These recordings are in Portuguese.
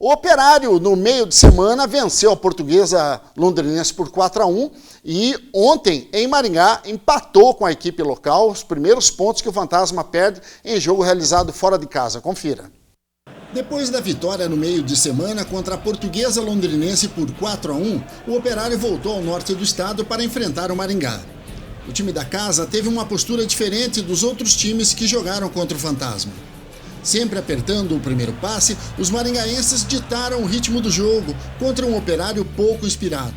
O Operário, no meio de semana, venceu a Portuguesa Londrinense por 4-1 e ontem, em Maringá, empatou com a equipe local os primeiros pontos que o Fantasma perde em jogo realizado fora de casa. Confira. Depois da vitória no meio de semana contra a Portuguesa Londrinense por 4-1, o Operário voltou ao norte do estado para enfrentar o Maringá. O time da casa teve uma postura diferente dos outros times que jogaram contra o Fantasma. Sempre apertando o primeiro passe, os maringaenses ditaram o ritmo do jogo contra um Operário pouco inspirado.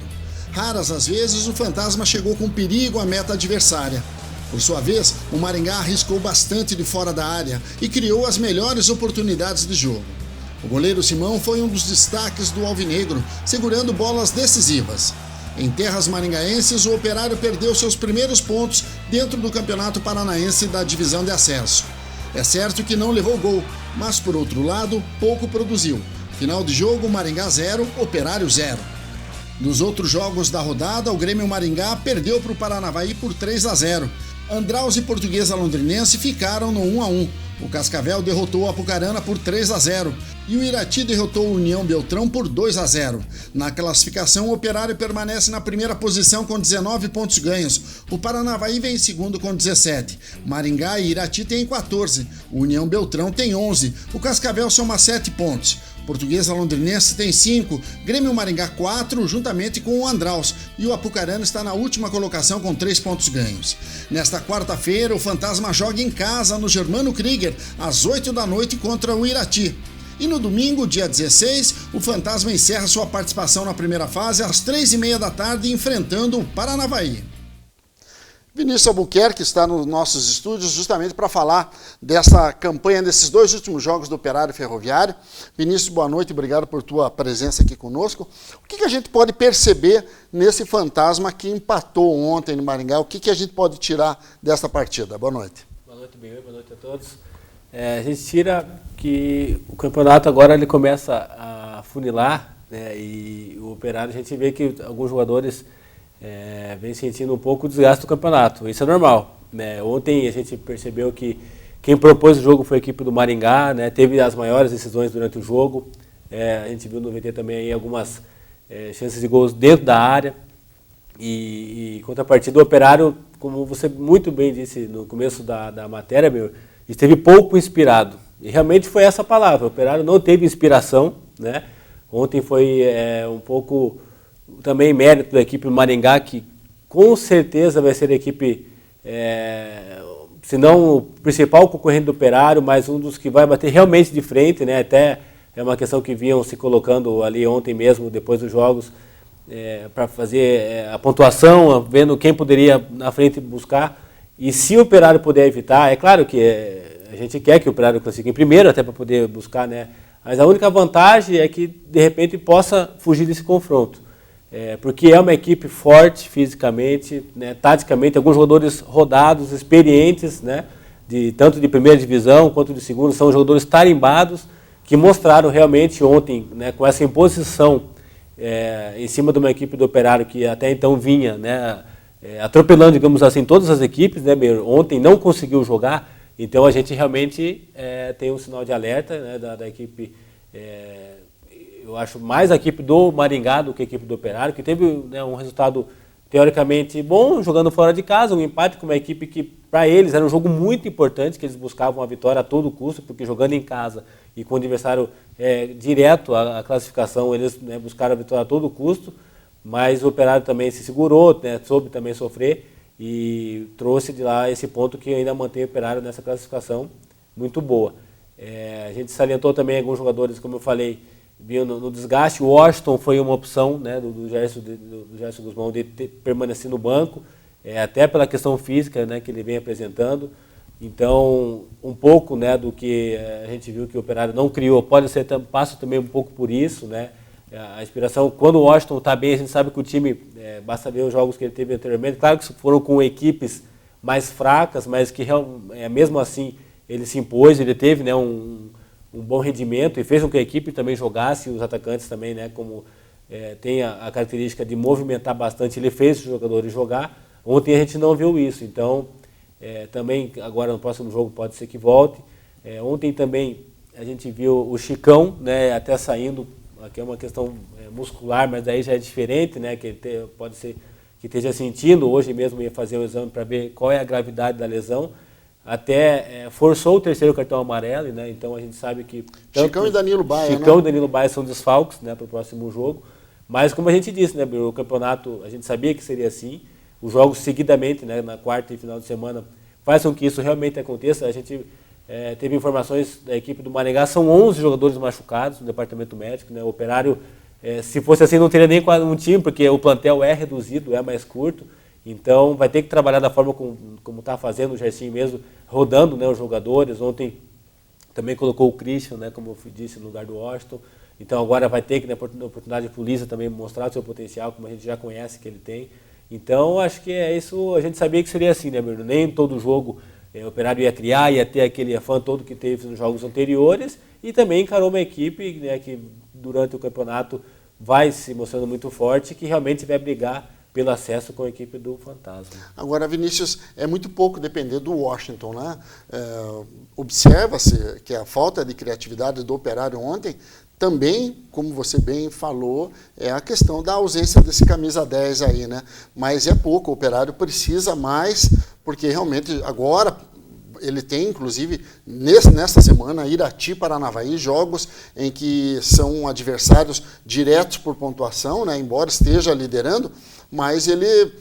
Raras as vezes o Fantasma chegou com perigo à meta adversária. Por sua vez, o Maringá arriscou bastante de fora da área e criou as melhores oportunidades de jogo. O goleiro Simão foi um dos destaques do Alvinegro, segurando bolas decisivas. Em terras maringaenses, o Operário perdeu seus primeiros pontos dentro do Campeonato Paranaense da divisão de acesso. É certo que não levou gol, mas por outro lado, pouco produziu. Final de jogo, Maringá 0, Operário 0. Nos outros jogos da rodada, o Grêmio Maringá perdeu para o Paranavaí por 3-0. Andraus e Portuguesa Londrinense ficaram no 1-1. O Cascavel derrotou o Apucarana por 3-0 e o Irati derrotou o União Beltrão por 2-0. Na classificação, o Operário permanece na primeira posição com 19 pontos ganhos. O Paranavaí vem em segundo com 17. Maringá e Irati têm 14. O União Beltrão tem 11. O Cascavel soma 7 pontos. Portuguesa Londrinense tem 5, Grêmio Maringá 4, juntamente com o Andraus, e o Apucarana está na última colocação com 3 pontos ganhos. Nesta quarta-feira, o Fantasma joga em casa no Germano Krieger, às 8 da noite contra o Irati. E no domingo, dia 16, o Fantasma encerra sua participação na primeira fase às 3h30 da tarde, enfrentando o Paranavaí. Vinícius Albuquerque está nos nossos estúdios justamente para falar dessa campanha, desses 2 últimos jogos do Operário Ferroviário. Vinícius, boa noite, obrigado por tua presença aqui conosco. O que a gente pode perceber nesse Fantasma que empatou ontem no Maringá? O que a gente pode tirar dessa partida? Boa noite. Boa noite, bem, boa noite a todos. A gente tira que o campeonato agora ele começa a funilar, né, e o Operário, a gente vê que alguns jogadores vem sentindo um pouco o desgaste do campeonato. Isso é normal, né? Ontem a gente percebeu que quem propôs o jogo foi a equipe do Maringá, né? Teve as maiores decisões durante o jogo. A gente viu no VT também aí algumas chances de gols dentro da área. E contrapartida, o Operário, como você muito bem disse no começo da matéria, esteve pouco inspirado. E realmente foi essa palavra. O Operário não teve inspiração, né? Ontem foi um pouco também mérito da equipe Maringá, que com certeza vai ser a equipe, se não o principal concorrente do Operário, mas um dos que vai bater realmente de frente, né? Até é uma questão que vinham se colocando ali ontem mesmo, depois dos jogos, para fazer a pontuação, vendo quem poderia na frente buscar. E se o Operário puder evitar, é claro que a gente quer que o Operário consiga em primeiro, até para poder buscar, né? Mas a única vantagem é que, de repente, possa fugir desse confronto. Porque é uma equipe forte fisicamente, né, taticamente, alguns jogadores rodados, experientes, né, tanto de primeira divisão quanto de segunda, são jogadores tarimbados que mostraram realmente ontem, né, com essa imposição em cima de uma equipe do Operário que até então vinha, né, atropelando, digamos assim, todas as equipes, né, ontem não conseguiu jogar, então a gente realmente tem um sinal de alerta, né, da equipe. Eu acho mais a equipe do Maringá do que a equipe do Operário, que teve, né, um resultado teoricamente bom, jogando fora de casa, um empate com uma equipe que, para eles, era um jogo muito importante, que eles buscavam a vitória a todo custo, porque jogando em casa e com o adversário direto à classificação, eles, né, buscaram a vitória a todo custo, mas o Operário também se segurou, né, soube também sofrer e trouxe de lá esse ponto que ainda mantém o Operário nessa classificação muito boa. A gente salientou também alguns jogadores, como eu falei, viu no desgaste. O Washington foi uma opção, né, do Gerson Guzmão de permanecer no banco, até pela questão física, né, que ele vem apresentando. Então, um pouco, né, do que a gente viu que o Operário não criou, passa também um pouco por isso, né, a inspiração. Quando o Washington está bem, a gente sabe que o time, basta ver os jogos que ele teve anteriormente, claro que foram com equipes mais fracas, mas que mesmo assim ele se impôs, ele teve, né, um bom rendimento e fez com que a equipe também jogasse, os atacantes também, né, como tem a característica de movimentar bastante, ele fez os jogadores jogar. Ontem a gente não viu isso, então também agora no próximo jogo pode ser que volte. Ontem também a gente viu o Chicão, né, até saindo, aqui é uma questão muscular, mas daí já é diferente, né, que ele pode ser que esteja sentindo, hoje mesmo ia fazer o exame para ver qual é a gravidade da lesão, até forçou o terceiro cartão amarelo, né, então a gente sabe que... Chicão e Danilo Baia, Chicão e Danilo Baia são desfalques, né, para o próximo jogo, mas como a gente disse, né, o campeonato, a gente sabia que seria assim, os jogos seguidamente, né, na quarta e final de semana, faz com que isso realmente aconteça. A gente teve informações da equipe do Maringá, são 11 jogadores machucados no departamento médico, né, o Operário, se fosse assim, não teria nem um time, porque o plantel é reduzido, é mais curto, então vai ter que trabalhar da forma como está fazendo o Gersinho mesmo, rodando, né, os jogadores. Ontem também colocou o Christian, né, como eu disse, no lugar do Washington. Então agora vai ter que, na oportunidade de polícia, também mostrar o seu potencial, como a gente já conhece que ele tem. Então acho que é isso, a gente sabia que seria assim, né, Bruno? Nem todo jogo o Operário ia criar, ia ter aquele afã todo que teve nos jogos anteriores, e também encarou uma equipe, né, que durante o campeonato vai se mostrando muito forte, que realmente vai brigar pelo acesso com a equipe do Fantasma. Agora, Vinícius, é muito pouco depender do Washington, né? Observa-se que a falta de criatividade do Operário ontem também, como você bem falou, é a questão da ausência desse camisa 10 aí, né? Mas é pouco, o Operário precisa mais, porque realmente agora ele tem, inclusive, nesta semana, Irati, Paranavaí, jogos em que são adversários diretos por pontuação, né? Embora esteja liderando, mas ele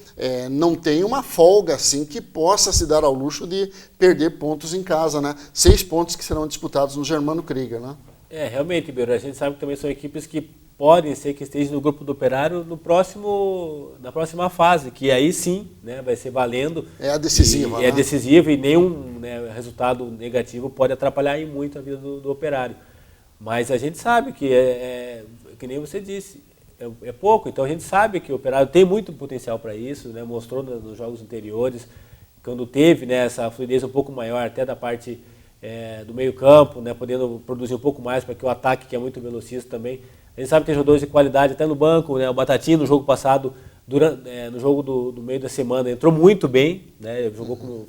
não tem uma folga assim que possa se dar ao luxo de perder pontos em casa, né? 6 pontos que serão disputados no Germano Krieger, né? Realmente, Beiro, a gente sabe que também são equipes que podem ser que estejam no grupo do Operário na próxima fase, que aí sim, né, vai ser valendo. É a decisiva. É decisiva e nenhum, né, resultado negativo pode atrapalhar aí muito a vida do Operário. Mas a gente sabe que que nem você disse, é pouco. Então a gente sabe que o Operário tem muito potencial para isso, né, mostrou nos jogos anteriores, quando teve, né, essa fluidez um pouco maior até da parte do meio campo, né, podendo produzir um pouco mais para que o ataque, que é muito velocista também. A gente sabe que tem jogadores de qualidade até no banco, né, o Batatinha no jogo passado, no jogo do meio da semana, entrou muito bem, né,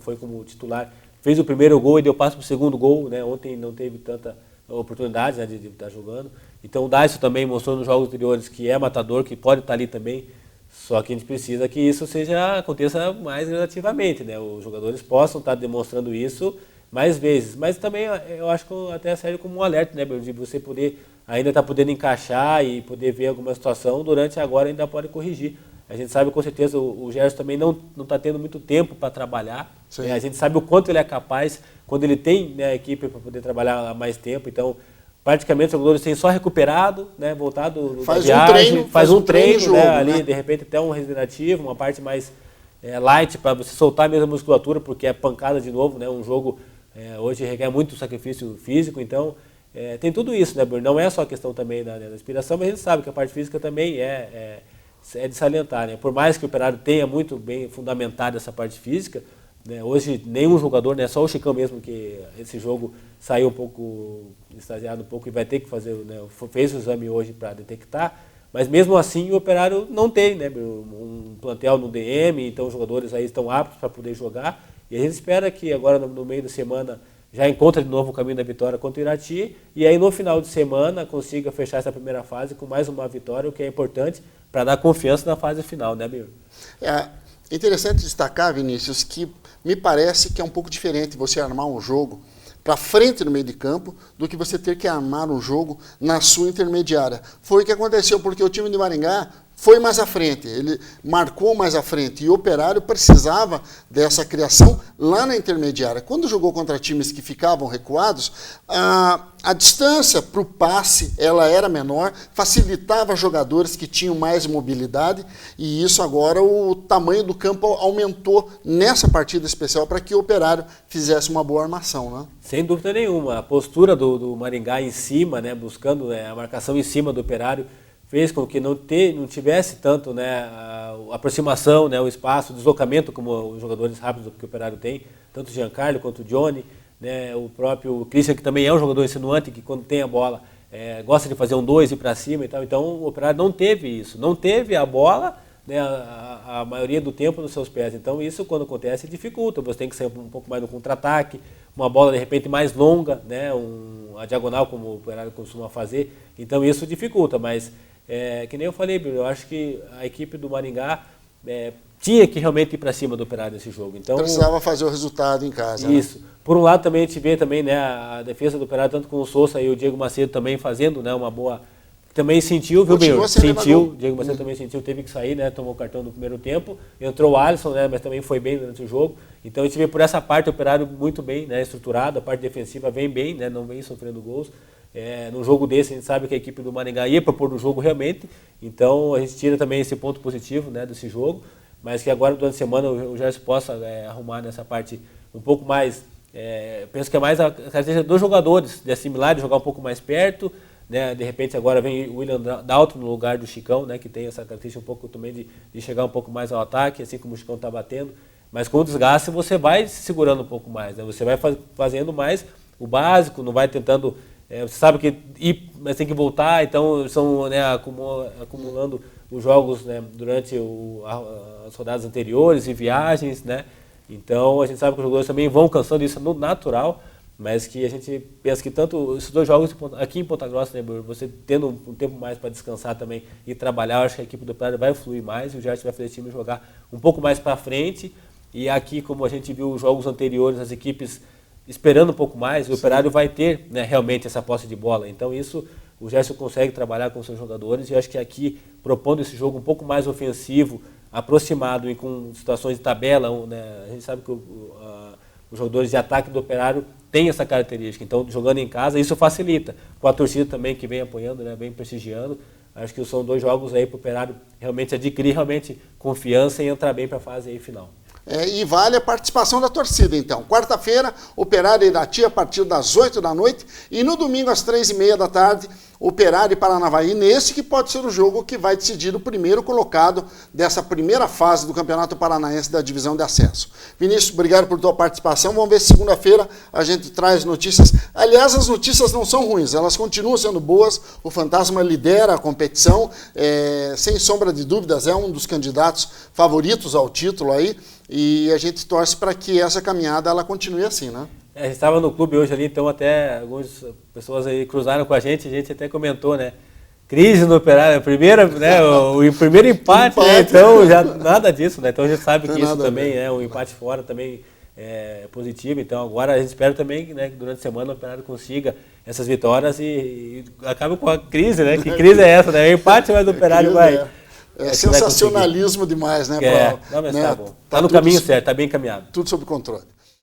foi como titular, fez o primeiro gol e deu passo para o segundo gol, né, ontem não teve tanta oportunidade, né, de estar jogando. Então o Dácio também mostrou nos jogos anteriores que é matador, que pode estar ali também, só que a gente precisa que isso aconteça mais gradativamente, né, os jogadores possam estar demonstrando isso mais vezes, mas também eu acho que até serve como um alerta, né, de você poder ainda estar podendo encaixar e poder ver alguma situação durante agora ainda pode corrigir. A gente sabe com certeza o Gerson também não está tendo muito tempo para trabalhar, né? A gente sabe o quanto ele é capaz quando ele tem, né, a equipe para poder trabalhar há mais tempo. Então praticamente os jogadores têm só recuperado, né, voltado da viagem, faz um treino, jogo, né, ali de repente até um regenerativo, uma parte mais light para você soltar mesmo a musculatura, porque é pancada de novo, né, um jogo hoje requer muito sacrifício físico, então tem tudo isso, né, Bruno? Não é só a questão também da inspiração, mas a gente sabe que a parte física também é de salientar, né? Por mais que o Operário tenha muito bem fundamentado essa parte física, né, hoje nenhum jogador, né, só o Chicão mesmo, que esse jogo saiu um pouco extasiado um pouco e vai ter que fazer, né, fez o exame hoje para detectar, mas mesmo assim o Operário não tem, né, um plantel no DM, então os jogadores aí estão aptos para poder jogar, e a gente espera que agora no meio da semana já encontre de novo o caminho da vitória contra o Irati, e aí no final de semana consiga fechar essa primeira fase com mais uma vitória, o que é importante para dar confiança na fase final, né, Biro? É interessante destacar, Vinícius, que me parece que é um pouco diferente você armar um jogo para frente no meio de campo do que você ter que armar um jogo na sua intermediária. Foi o que aconteceu, porque o time de Maringá foi mais à frente, ele marcou mais à frente, e o Operário precisava dessa criação lá na intermediária. Quando jogou contra times que ficavam recuados, a distância para o passe ela era menor, facilitava jogadores que tinham mais mobilidade, e isso agora o tamanho do campo aumentou nessa partida especial para que o Operário fizesse uma boa armação, né? Sem dúvida nenhuma, a postura do Maringá em cima, né, buscando a marcação em cima do Operário, fez com que não tivesse tanto, né, a aproximação, né, o espaço, o deslocamento como os jogadores rápidos que o Operário tem, tanto o Giancarlo quanto o Johnny, né, o próprio Christian, que também é um jogador insinuante, que quando tem a bola gosta de fazer um 2 e ir para cima e tal. Então o Operário não teve isso, não teve a bola, né, a maioria do tempo nos seus pés. Então isso, quando acontece, dificulta. Você tem que sair um pouco mais no contra-ataque, uma bola de repente mais longa, né, a diagonal como o Operário costuma fazer, então isso dificulta, mas que nem eu falei, eu acho que a equipe do Maringá tinha que realmente ir para cima do Operário nesse jogo. Então, precisava fazer o resultado em casa. Isso. Né? Por um lado também a gente vê também, né, a defesa do Operário, tanto com o Sousa e o Diego Macedo também fazendo, né, uma boa... Também sentiu, viu, Benhur? Sentiu, o Diego Macedo também sentiu, teve que sair, né, tomou o cartão no primeiro tempo, entrou o Alisson, né, mas também foi bem durante o jogo. Então a gente vê por essa parte o Operário muito bem, né, estruturado, a parte defensiva vem bem, né, não vem sofrendo gols. Num jogo desse a gente sabe que a equipe do Maringá ia propor o jogo realmente, então a gente tira também esse ponto positivo, né, desse jogo, mas que agora durante a semana o Gerson possa arrumar nessa parte um pouco mais, penso que é mais a característica dos jogadores, de assimilar, de jogar um pouco mais perto, né, de repente agora vem o William Dalton no lugar do Chicão, né, que tem essa característica um pouco também de chegar um pouco mais ao ataque, assim como o Chicão está batendo, mas com o desgaste você vai se segurando um pouco mais, né, você vai fazendo mais o básico, não vai tentando, você sabe que ir, mas tem que voltar, então são, né, acumulando os jogos, né, durante as rodadas anteriores e viagens, né, então a gente sabe que os jogadores também vão cansando, isso é natural, mas que a gente pensa que tanto esses dois jogos aqui em Ponta Grossa, né, você tendo um tempo mais para descansar também e trabalhar, eu acho que a equipe do Operário vai fluir mais, e o Gerson vai fazer o time jogar um pouco mais para frente, e aqui, como a gente viu os jogos anteriores, as equipes esperando um pouco mais, o Operário vai ter, né, realmente essa posse de bola, então isso o Gerson consegue trabalhar com seus jogadores, e eu acho que aqui, propondo esse jogo um pouco mais ofensivo, aproximado e com situações de tabela, né, a gente sabe que os jogadores de ataque do Operário têm essa característica, então jogando em casa isso facilita, com a torcida também que vem apoiando, né, vem prestigiando, acho que são dois jogos aí para o Operário realmente adquirir realmente confiança e entrar bem para a fase aí final. E vale a participação da torcida, então. Quarta-feira, Operário e Irati a partir das 8 da noite e no domingo às 3h30 da tarde, Operário e Paranavaí, nesse que pode ser o jogo que vai decidir o primeiro colocado dessa primeira fase do Campeonato Paranaense da Divisão de Acesso. Vinícius, obrigado por tua participação. Vamos ver se segunda-feira a gente traz notícias. Aliás, as notícias não são ruins, elas continuam sendo boas. O Fantasma lidera a competição, sem sombra de dúvidas, é um dos candidatos favoritos ao título aí. E a gente torce para que essa caminhada ela continue assim, né? A gente estava no clube hoje ali, então até algumas pessoas aí cruzaram com a gente até comentou, né? Crise no Operário, o primeiro empate, né? Então já nada disso, né? Então a gente sabe que isso também é um empate fora também é positivo, então agora a gente espera também, né, que durante a semana o Operário consiga essas vitórias e acabe com a crise, né? Que crise é essa, né? O empate, mas o Operário vai... É sensacionalismo demais, né? Não, mas tá bom. Tá no caminho certo, tá bem encaminhado. Tudo sob controle.